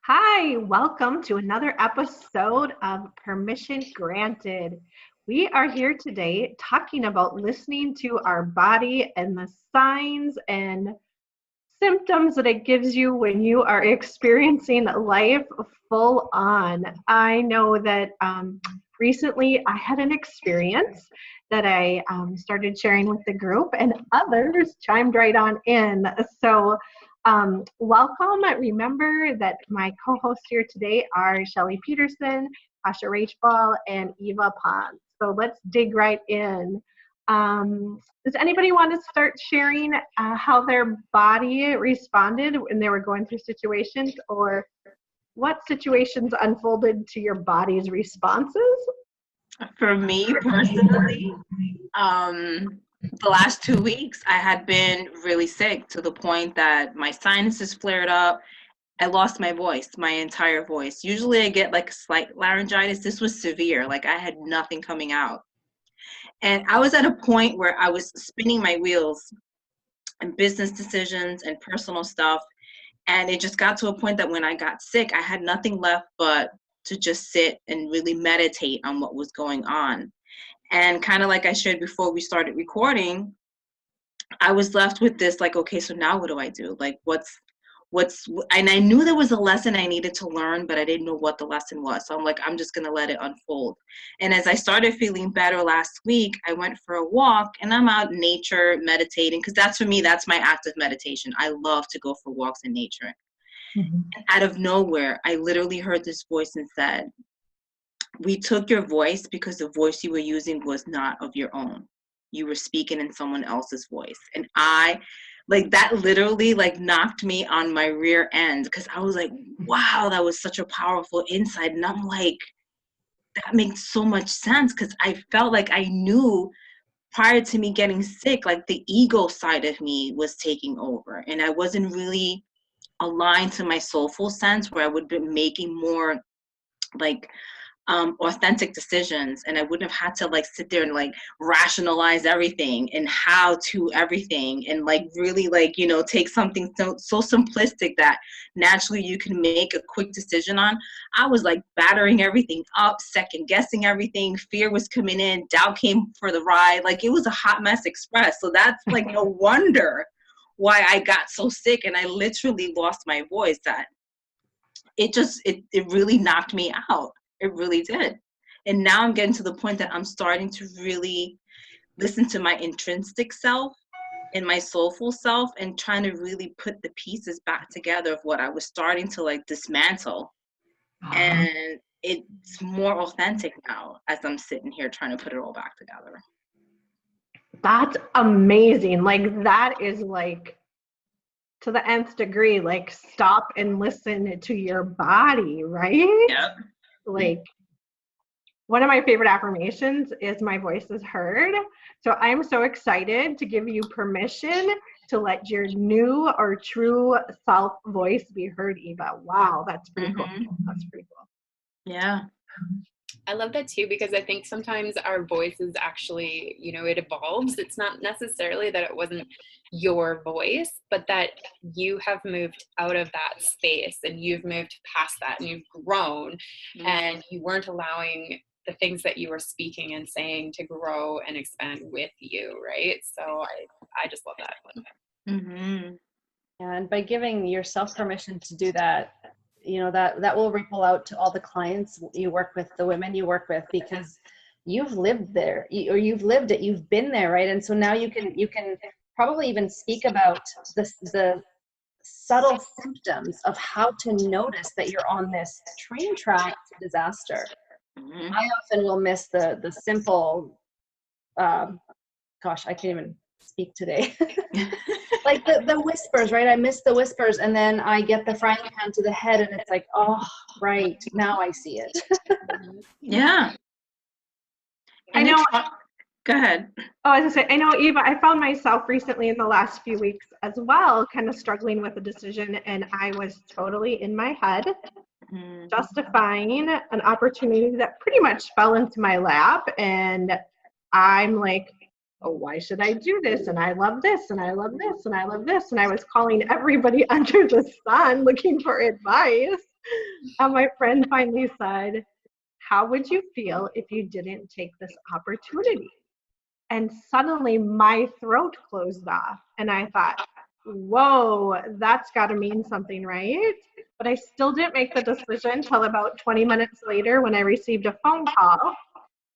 Hi, welcome to another episode of Permission Granted. We are here today talking about listening to our body and the signs and symptoms that it gives you when you are experiencing life full on. I know that recently I had an experience that I started sharing with the group, and others chimed right on in. So, welcome. Remember that my co-hosts here today are Shelly Peterson, Tasha Rachball, and Eva Pons. So let's dig right in. Does anybody want to start sharing how their body responded when they were going through situations, or what situations unfolded to your body's responses? For me personally, the last 2 weeks I had been really sick to the point that my sinuses flared up. I lost my voice, my entire voice. Usually I get like slight laryngitis. This was severe. Like I had nothing coming out. And I was at a point where I was spinning my wheels and business decisions and personal stuff. And it just got to a point that when I got sick, I had nothing left but to just sit and really meditate on what was going on. And kind of like I shared before we started recording, I was left with this, like, okay, so now what do I do? Like, and I knew there was a lesson I needed to learn, but I didn't know what the lesson was. So I'm like, I'm just going to let it unfold. And as I started feeling better last week, I went for a walk and I'm out in nature meditating, because that's, for me, that's my act of meditation. I love to go for walks in nature. Mm-hmm. And out of nowhere, I literally heard this voice and said, we took your voice because the voice you were using was not of your own. You were speaking in someone else's voice. And I, like, that literally like knocked me on my rear end, because I was like, wow, that was such a powerful insight. And I'm like, that makes so much sense, because I felt like I knew prior to me getting sick, like the ego side of me was taking over. And I wasn't really aligned to my soulful sense, where I would be making more like authentic decisions, and I wouldn't have had to like sit there and like rationalize everything and how to everything, and like really like, you know, take something so simplistic that naturally you can make a quick decision on. I was like battering everything up, second guessing everything. Fear was coming in, doubt came for the ride. Like it was a hot mess express. So that's like no wonder why I got so sick, and I literally lost my voice. That it really knocked me out. It really did. And now I'm getting to the point that I'm starting to really listen to my intrinsic self and my soulful self, and trying to really put the pieces back together of what I was starting to like dismantle. And it's more authentic now as I'm sitting here trying to put it all back together. That's amazing. Like that is like to the nth degree, like stop and listen to your body, right? Yep. Like one of my favorite affirmations is my voice is heard. So I'm so excited to give you permission to let your new or true self voice be heard, Eva. Wow, that's pretty cool. That's pretty cool. Yeah. I love that too, because I think sometimes our voice is actually, you know, it evolves. It's not necessarily that it wasn't your voice, but that you have moved out of that space and you've moved past that and you've grown, and you weren't allowing the things that you were speaking and saying to grow and expand with you, right? So I just love that one. Mm-hmm. And by giving yourself permission to do that, you know, that will ripple out to all the clients you work with, the women you work with, because you've lived there, or you've lived it, you've been there, right? And so now you can probably even speak about the subtle symptoms of how to notice that you're on this train track to disaster. Mm-hmm. I often will miss the simple, gosh, I can't even speak today. Like the whispers, right? I miss the whispers, and then I get the frying pan to the head, and it's like, oh, right, now I see it. Yeah. I know. Go ahead. Oh, I was gonna say, I know, Eva, I found myself recently in the last few weeks as well, kind of struggling with a decision, and I was totally in my head, justifying an opportunity that pretty much fell into my lap, and I'm like, oh, why should I do this? And I love this, and I love this, and I love this. And I was calling everybody under the sun looking for advice. And my friend finally said, how would you feel if you didn't take this opportunity? And suddenly my throat closed off. And I thought, whoa, that's got to mean something, right? But I still didn't make the decision until about 20 minutes later when I received a phone call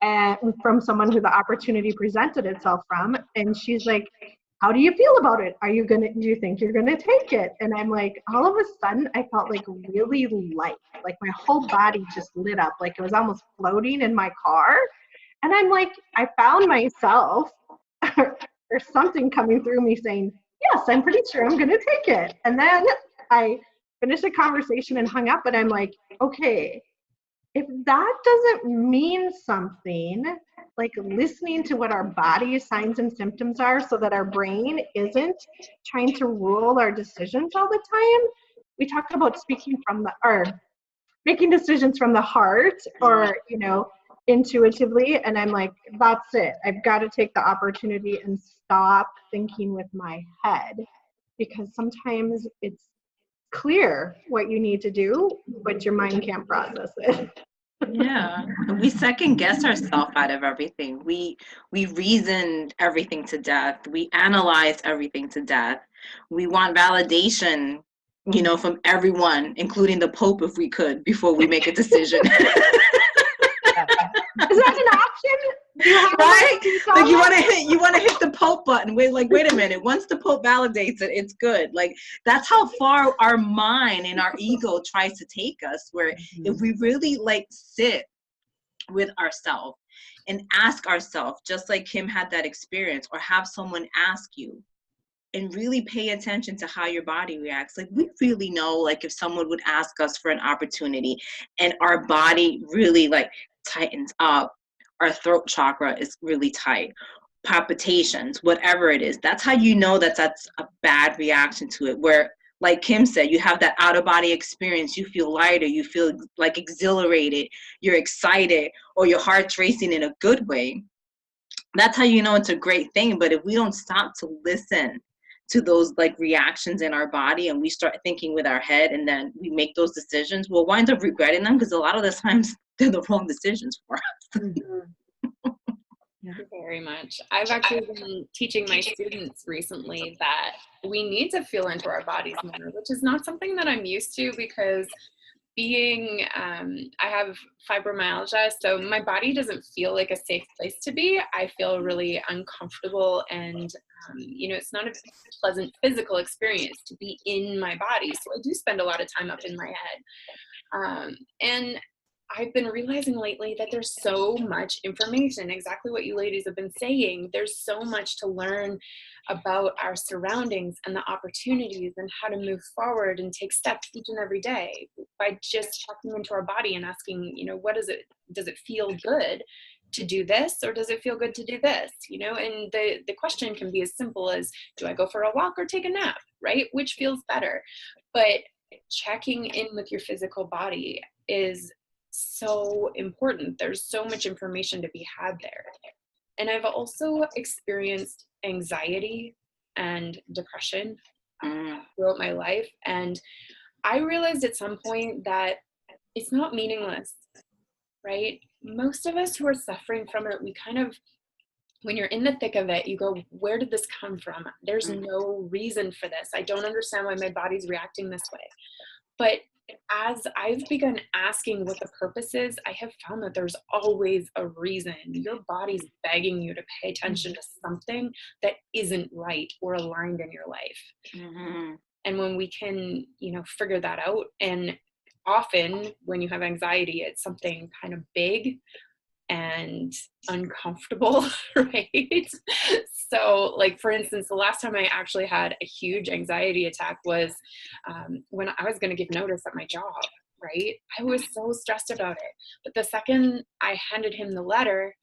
and from someone who the opportunity presented itself from. And she's like, how do you feel about it? Do you think you're gonna take it? And I'm like, all of a sudden I felt like really light, like my whole body just lit up, like it was almost floating in my car. And I'm like, I found myself or something coming through me saying, yes, I'm pretty sure I'm gonna take it. And then I finished the conversation and hung up, and I'm like, okay, if that doesn't mean something, like listening to what our body's signs and symptoms are so that our brain isn't trying to rule our decisions all the time. We talk about speaking from the, or making decisions from the heart or, intuitively. And I'm like, that's it. I've got to take the opportunity and stop thinking with my head, because sometimes it's clear what you need to do, but your mind can't process it. Yeah, we second guess ourselves out of everything. We reasoned everything to death. We analyzed everything to death. We want validation, from everyone, including the Pope, if we could, before we make a decision. Is that an option? Do you have right? Like you want to hit the Pope button. Wait a minute. Once the Pope validates it, it's good. Like that's how far our mind and our ego tries to take us. Where if we really sit with ourselves and ask ourselves, just like Kim had that experience, or have someone ask you, and really pay attention to how your body reacts. Like we really know, like if someone would ask us for an opportunity and our body really tightens up, our throat chakra is really tight, palpitations, whatever it is, that's how you know that's a bad reaction to it. Where, like Kim said, you have that out of body experience, you feel lighter, you feel like exhilarated, you're excited, or your heart's racing in a good way. That's how you know it's a great thing. But if we don't stop to listen to those reactions in our body, and we start thinking with our head, and then we make those decisions, we'll wind up regretting them, because a lot of the times they're the wrong decisions for us. Yeah. Very much. I've actually been teaching my students recently that we need to feel into our bodies more, which is not something that I'm used to, because I have fibromyalgia, so my body doesn't feel like a safe place to be. I feel really uncomfortable, and it's not a pleasant physical experience to be in my body. So I do spend a lot of time up in my head. And I've been realizing lately that there's so much information, exactly what you ladies have been saying. There's so much to learn about our surroundings and the opportunities and how to move forward and take steps each and every day by just checking into our body and asking, what is it? Does it feel good to do this, or does it feel good to do this? And the question can be as simple as, do I go for a walk or take a nap, right? Which feels better? But checking in with your physical body is so important. There's so much information to be had there. And I've also experienced anxiety and depression throughout my life. And I realized at some point that it's not meaningless, right? Most of us who are suffering from it, we kind of, when you're in the thick of it, you go, where did this come from? There's no reason for this. I don't understand why my body's reacting this way. But as I've begun asking what the purpose is, I have found that there's always a reason. Your body's begging you to pay attention to something that isn't right or aligned in your life. Mm-hmm. And when we can, figure that out, and often when you have anxiety, it's something kind of big and uncomfortable, right? So, for instance, the last time I actually had a huge anxiety attack was when I was going to give notice at my job, right? I was so stressed about it. But the second I handed him the letter,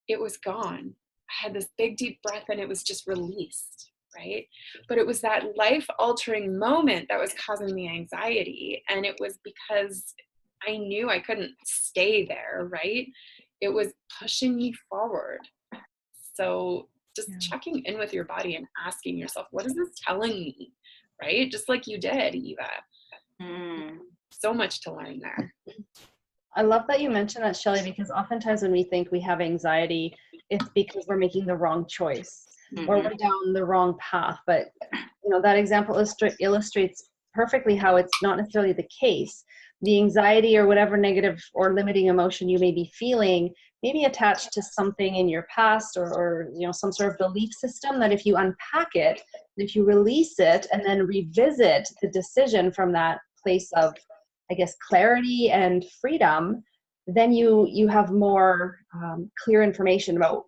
it was gone. I had this big, deep breath, and it was just released, right? But it was that life-altering moment that was causing the anxiety. And it was because I knew I couldn't stay there, right? It was pushing me forward. So just checking in with your body and asking yourself, what is this telling me? Right? Just like you did, Eva. so much to learn there. I love that you mentioned that, Shelley, because oftentimes when we think we have anxiety, it's because we're making the wrong choice or we're down the wrong path. But that example illustrates perfectly how it's not necessarily the case. The anxiety or whatever negative or limiting emotion you may be feeling may be attached to something in your past or some sort of belief system that if you unpack it, if you release it and then revisit the decision from that place of, I guess, clarity and freedom, then you have more clear information about,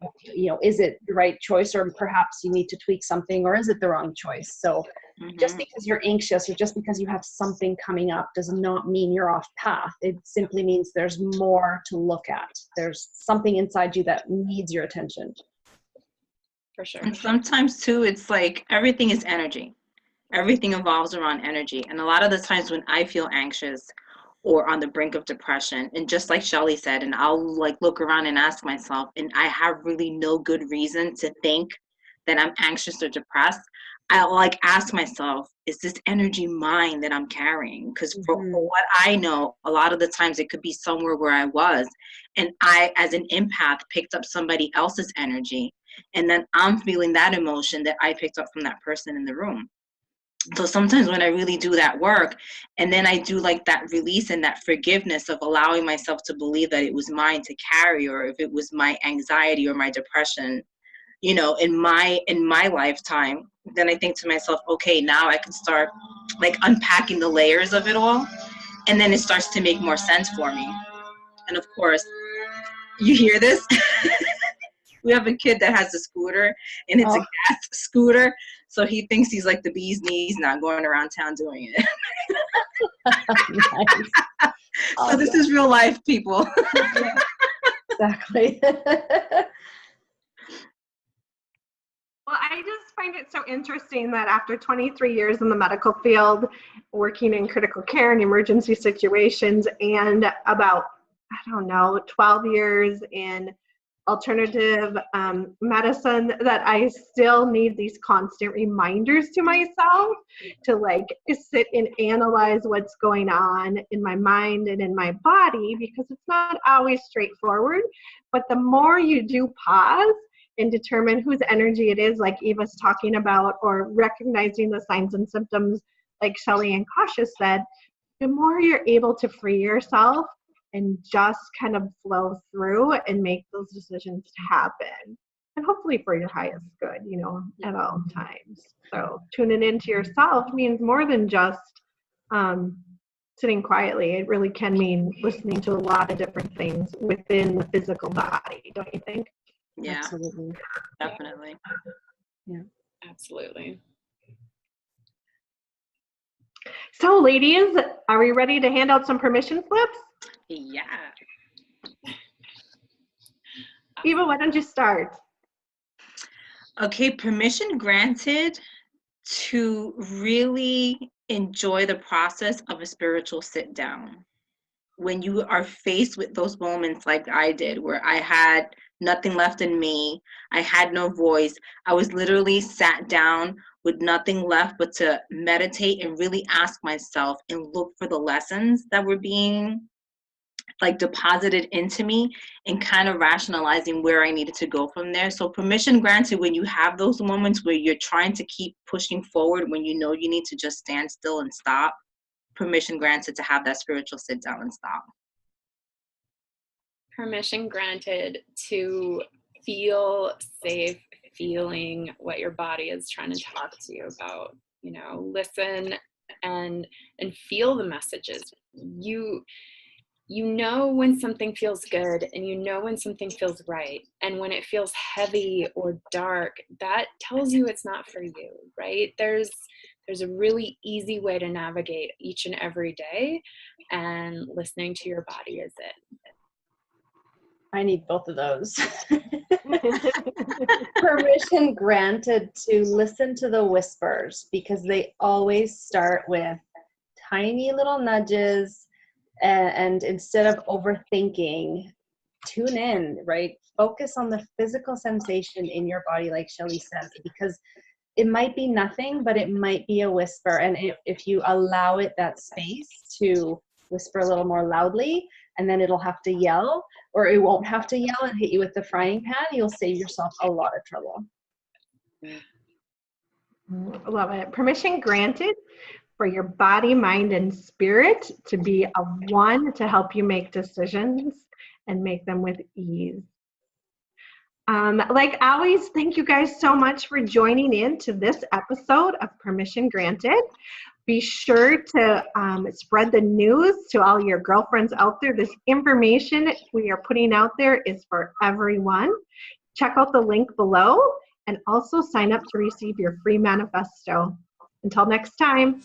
is it the right choice, or perhaps you need to tweak something, or is it the wrong choice? So just because you're anxious or just because you have something coming up does not mean you're off path. It simply means there's more to look at. There's something inside you that needs your attention. For sure. And sometimes too, it's like everything is energy. Everything evolves around energy. And a lot of the times when I feel anxious or on the brink of depression, and just like Shelley said, and I'll like look around and ask myself, and I have really no good reason to think that I'm anxious or depressed, I'll like ask myself, is this energy mine that I'm carrying? Because for what I know, a lot of the times it could be somewhere where I was, and I, as an empath, picked up somebody else's energy, and then I'm feeling that emotion that I picked up from that person in the room. So sometimes when I really do that work, and then I do like that release and that forgiveness of allowing myself to believe that it was mine to carry, or if it was my anxiety or my depression, in my lifetime, then I think to myself, okay, now I can start like unpacking the layers of it all, and then it starts to make more sense for me. And of course, you hear this? We have a kid that has a scooter, and it's a gas scooter. So he thinks he's like the bee's knees now, going around town doing it. Nice. So this is real life, people. Exactly. Well, I just find it so interesting that after 23 years in the medical field, working in critical care and emergency situations, and about, 12 years in alternative medicine, that I still need these constant reminders to myself to like sit and analyze what's going on in my mind and in my body, because it's not always straightforward. But the more you do pause and determine whose energy it is, like Eva's talking about, or recognizing the signs and symptoms, like Shelley and Kasha said, the more you're able to free yourself and just kind of flow through and make those decisions to happen. And hopefully for your highest good, at all times. So tuning into yourself means more than just sitting quietly. It really can mean listening to a lot of different things within the physical body, don't you think? Yeah, Absolutely. definitely. Yeah, Absolutely. So ladies, are we ready to hand out some permission slips? Yeah. Eva, why don't you start? Okay, permission granted to really enjoy the process of a spiritual sit down. When you are faced with those moments like I did, where I had nothing left in me, I had no voice, I was literally sat down with nothing left but to meditate and really ask myself and look for the lessons that were being like deposited into me, and kind of rationalizing where I needed to go from there. So permission granted when you have those moments where you're trying to keep pushing forward when you know you need to just stand still and stop. Permission granted to have that spiritual sit down and stop. Permission granted to feel safe feeling what your body is trying to talk to you about. Listen and feel the messages. You know when something feels good, and you know when something feels right. And when it feels heavy or dark, that tells you it's not for you, right? There's a really easy way to navigate each and every day, and listening to your body is it. I need both of those. Permission granted to listen to the whispers, because they always start with tiny little nudges. And instead of overthinking, tune in, right? Focus on the physical sensation in your body, like Shelley says, because it might be nothing, but it might be a whisper. And if you allow it that space to whisper a little more loudly, and then it'll have to yell, or it won't have to yell and hit you with the frying pan. You'll save yourself a lot of trouble. Love it. Permission granted for your body, mind, and spirit to be a one to help you make decisions and make them with ease. Like always, thank you guys so much for joining in to this episode of Permission Granted. Be sure to spread the news to all your girlfriends out there. This information we are putting out there is for everyone. Check out the link below and also sign up to receive your free manifesto. Until next time.